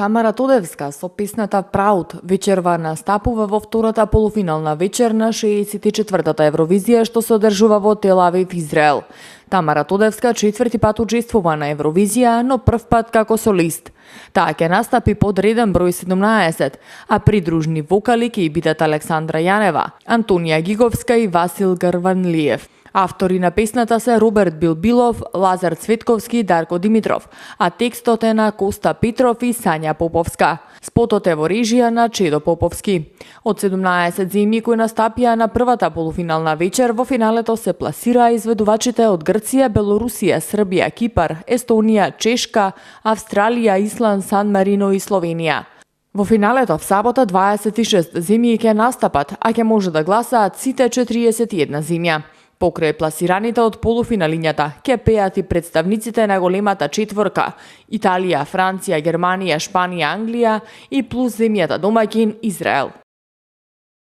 Тамара Тодевска со песната Proud вечерва настапува во втората полуфинална вечер на 64-та Евровизија што се одржува во Тел Авив, Израел. Тамара Тодевска четврти пат учествува на Евровизија, но прв пат како солист. Таа ќе настапи под реден број 17, а придружни вокали ќе бидат Александра Јанева, Антонија Гиговска и Васил Гарванлиев. Автори на песната се Роберт Билбилов, Лазар Цветковски и Дарко Димитров, а текстот е на Коста Петров и Сања Поповска. Спотот е во режија на Чедо Поповски. Од 17 земји кои настапија на првата полуфинална вечер, во финалето се пласираа изведувачите од Грција, Белорусија, Србија, Кипар, Естонија, Чешка, Австралија, Исланд, Сан Марино и Словенија. Во финалето в сабота 26 земји ќе настапат, а ќе може да гласаат сите 41 земја. Покрај пласираните од полуфиналињата ќе пеат и представниците на големата четворка – Италија, Франција, Германија, Шпанија, Англија и плюс земјата домаќин Израел.